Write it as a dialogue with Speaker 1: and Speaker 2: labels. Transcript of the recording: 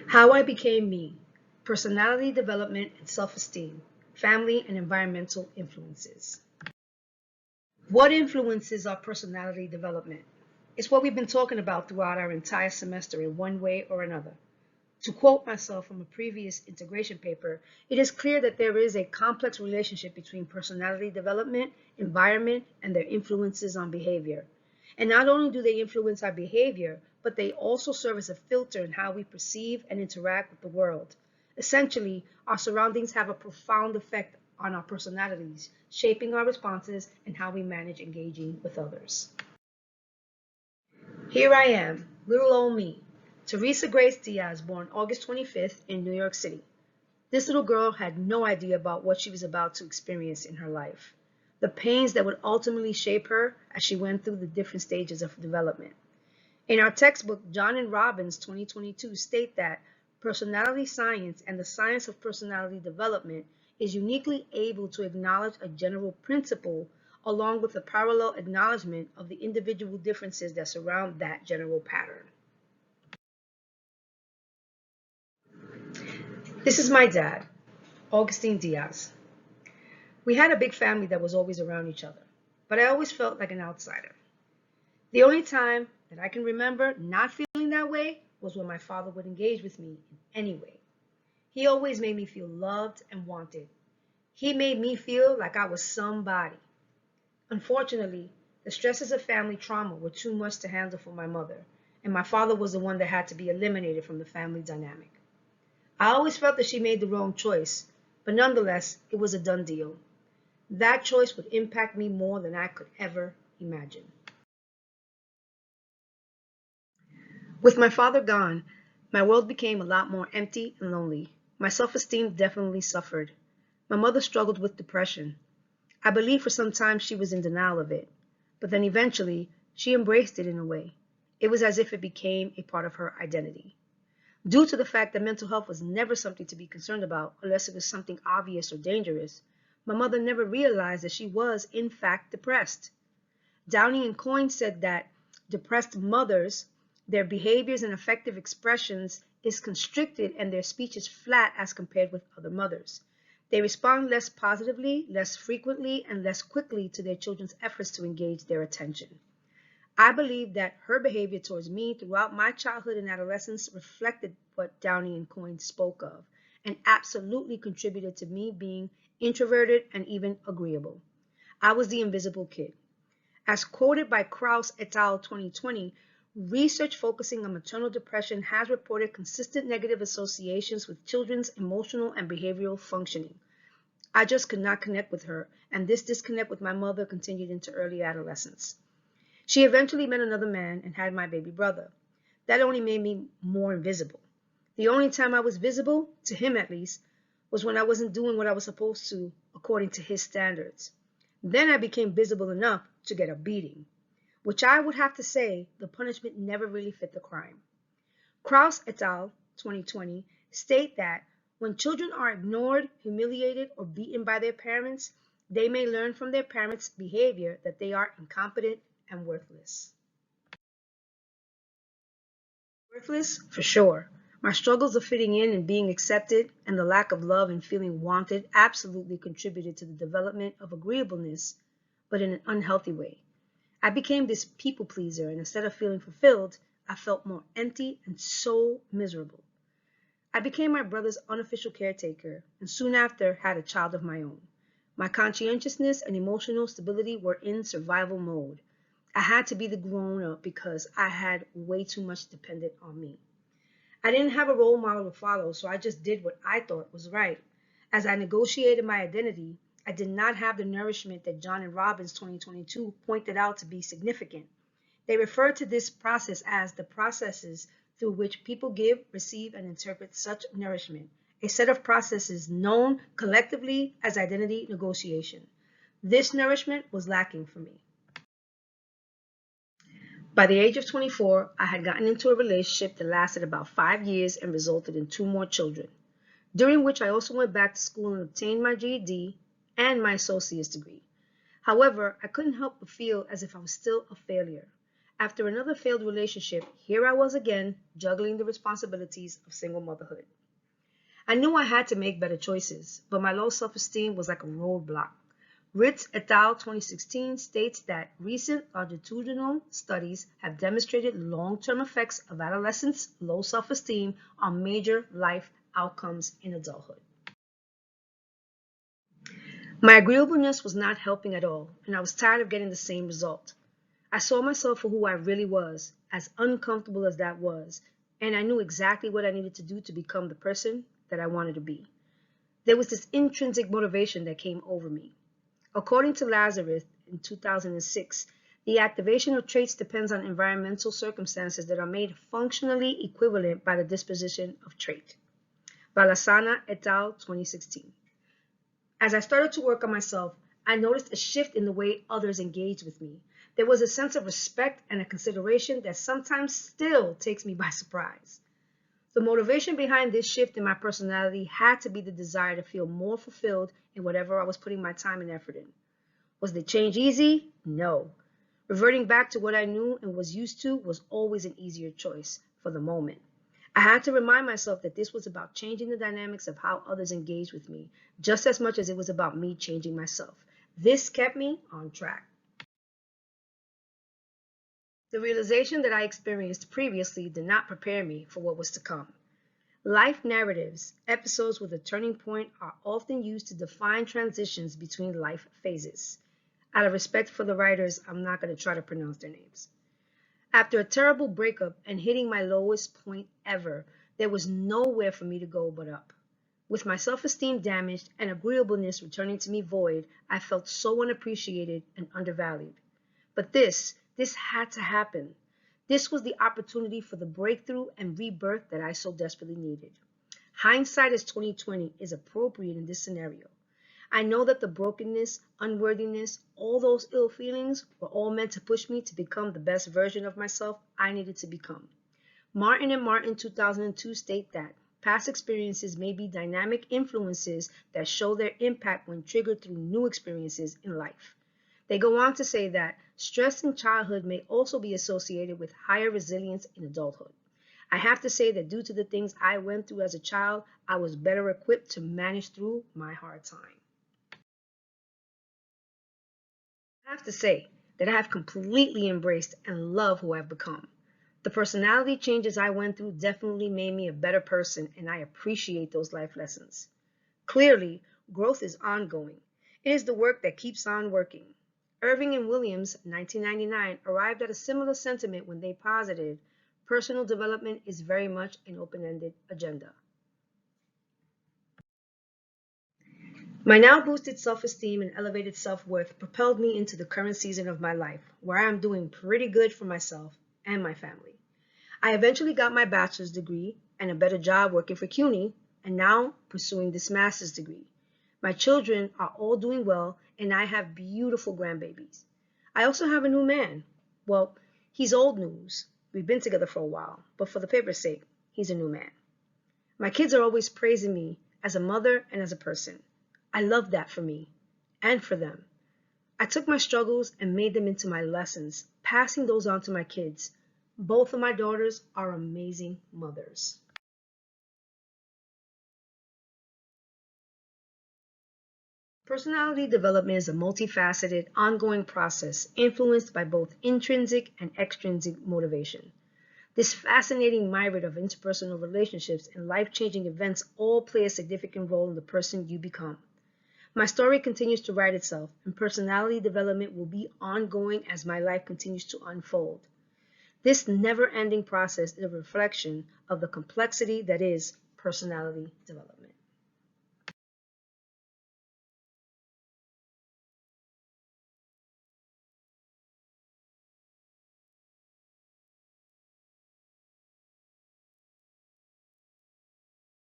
Speaker 1: How I became me, personality development and self-esteem, family and environmental influences. What influences our personality development? It's what we've been talking about throughout our entire semester in one way or another. To quote myself from a previous integration paper, it is clear that there is a complex relationship between personality development, environment, and their influences on behavior. And not only do they influence our behavior, but they also serve as a filter in how we perceive and interact with the world. Essentially, our surroundings have a profound effect on our personalities, shaping our responses and how we manage engaging with others. Here I am, little old me, Teresa Grace Diaz, born August 25th in New York City. This little girl had no idea about what she was about to experience in her life, the pains that would ultimately shape her as she went through the different stages of development. In our textbook, John and Robbins 2022 state that personality science and the science of personality development is uniquely able to acknowledge a general principle along with a parallel acknowledgement of the individual differences that surround that general pattern. This is my dad, Augustine Diaz. We had a big family that was always around each other, but I always felt like an outsider. The only time that I can remember not feeling that way was when my father would engage with me in any way. He always made me feel loved and wanted. He made me feel like I was somebody. Unfortunately, the stresses of family trauma were too much to handle for my mother, and my father was the one that had to be eliminated from the family dynamic. I always felt that she made the wrong choice, but nonetheless, it was a done deal. That choice would impact me more than I could ever imagine. With my father gone, my world became a lot more empty and lonely. My self-esteem definitely suffered. My mother struggled with depression. I believe for some time she was in denial of it, but then eventually she embraced it in a way. It was as if it became a part of her identity. Due to the fact that mental health was never something to be concerned about unless it was something obvious or dangerous, my mother never realized that she was, in fact, depressed. Downey and Coyne said that depressed mothers, their behaviors and affective expressions is constricted and their speech is flat as compared with other mothers. They respond less positively, less frequently, and less quickly to their children's efforts to engage their attention. I believe that her behavior towards me throughout my childhood and adolescence reflected what Downey and Coyne spoke of and absolutely contributed to me being introverted and even agreeable. I was the invisible kid. As quoted by Krauss et al. 2020, research focusing on maternal depression has reported consistent negative associations with children's emotional and behavioral functioning. I just could not connect with her, and this disconnect with my mother continued into early adolescence. She eventually met another man and had my baby brother. That only made me more invisible. The only time I was visible, to him at least, was when I wasn't doing what I was supposed to according to his standards. Then I became visible enough to get a beating, which I would have to say the punishment never really fit the crime. Krauss et al. 2020 state that when children are ignored, humiliated, or beaten by their parents, they may learn from their parents' behavior that they are incompetent and worthless. Worthless, for sure. My struggles of fitting in and being accepted and the lack of love and feeling wanted absolutely contributed to the development of agreeableness, but in an unhealthy way. I became this people pleaser, and instead of feeling fulfilled, I felt more empty and so miserable. I became my brother's unofficial caretaker, and soon after had a child of my own. My conscientiousness and emotional stability were in survival mode. I had to be the grown up because I had way too much dependent on me. I didn't have a role model to follow, so I just did what I thought was right. As I negotiated my identity, I did not have the nourishment that John and Robbins 2022 pointed out to be significant. They refer to this process as the processes through which people give, receive, and interpret such nourishment, a set of processes known collectively as identity negotiation. This nourishment was lacking for me. By the age of 24, I had gotten into a relationship that lasted about 5 years and resulted in two more children, during which I also went back to school and obtained my GED and my associate's degree. However, I couldn't help but feel as if I was still a failure. After another failed relationship, here I was again, juggling the responsibilities of single motherhood. I knew I had to make better choices, but my low self-esteem was like a roadblock. Ritz et al. 2016 states that recent longitudinal studies have demonstrated long-term effects of adolescents' low self-esteem on major life outcomes in adulthood. My agreeableness was not helping at all, and I was tired of getting the same result. I saw myself for who I really was, as uncomfortable as that was, and I knew exactly what I needed to do to become the person that I wanted to be. There was this intrinsic motivation that came over me. According to Lazarus in 2006, the activation of traits depends on environmental circumstances that are made functionally equivalent by the disposition of trait. Balasana et al. 2016. As I started to work on myself, I noticed a shift in the way others engaged with me. There was a sense of respect and a consideration that sometimes still takes me by surprise. The motivation behind this shift in my personality had to be the desire to feel more fulfilled in whatever I was putting my time and effort in. Was the change easy? No. Reverting back to what I knew and was used to was always an easier choice for the moment. I had to remind myself that this was about changing the dynamics of how others engaged with me, just as much as it was about me changing myself. This kept me on track. The realization that I experienced previously did not prepare me for what was to come. Life narratives, episodes with a turning point, are often used to define transitions between life phases. Out of respect for the writers, I'm not going to try to pronounce their names. After a terrible breakup and hitting my lowest point ever, there was nowhere for me to go but up. With my self-esteem damaged and agreeableness returning to me void, I felt so unappreciated and undervalued. But this had to happen. This was the opportunity for the breakthrough and rebirth that I so desperately needed. Hindsight is 2020 is appropriate in this scenario. I know that the brokenness, unworthiness, all those ill feelings were all meant to push me to become the best version of myself I needed to become. Martin and Martin 2002 state that past experiences may be dynamic influences that show their impact when triggered through new experiences in life. They go on to say that stress in childhood may also be associated with higher resilience in adulthood. I have to say that due to the things I went through as a child, I was better equipped to manage through my hard time. I have to say that I have completely embraced and love who I've become. The personality changes I went through definitely made me a better person, and I appreciate those life lessons. Clearly, growth is ongoing. It is the work that keeps on working. Irving and Williams, 1999, arrived at a similar sentiment when they posited personal development is very much an open-ended agenda. My now boosted self-esteem and elevated self-worth propelled me into the current season of my life, where I am doing pretty good for myself and my family. I eventually got my bachelor's degree and a better job working for CUNY, and now pursuing this master's degree. My children are all doing well, and I have beautiful grandbabies. I also have a new man. Well, he's old news. We've been together for a while, but for the paper's sake, he's a new man. My kids are always praising me as a mother and as a person. I love that for me and for them. I took my struggles and made them into my lessons, passing those on to my kids. Both of my daughters are amazing mothers. Personality development is a multifaceted, ongoing process influenced by both intrinsic and extrinsic motivation. This fascinating myriad of interpersonal relationships and life-changing events all play a significant role in the person you become. My story continues to write itself, and personality development will be ongoing as my life continues to unfold. This never-ending process is a reflection of the complexity that is personality development.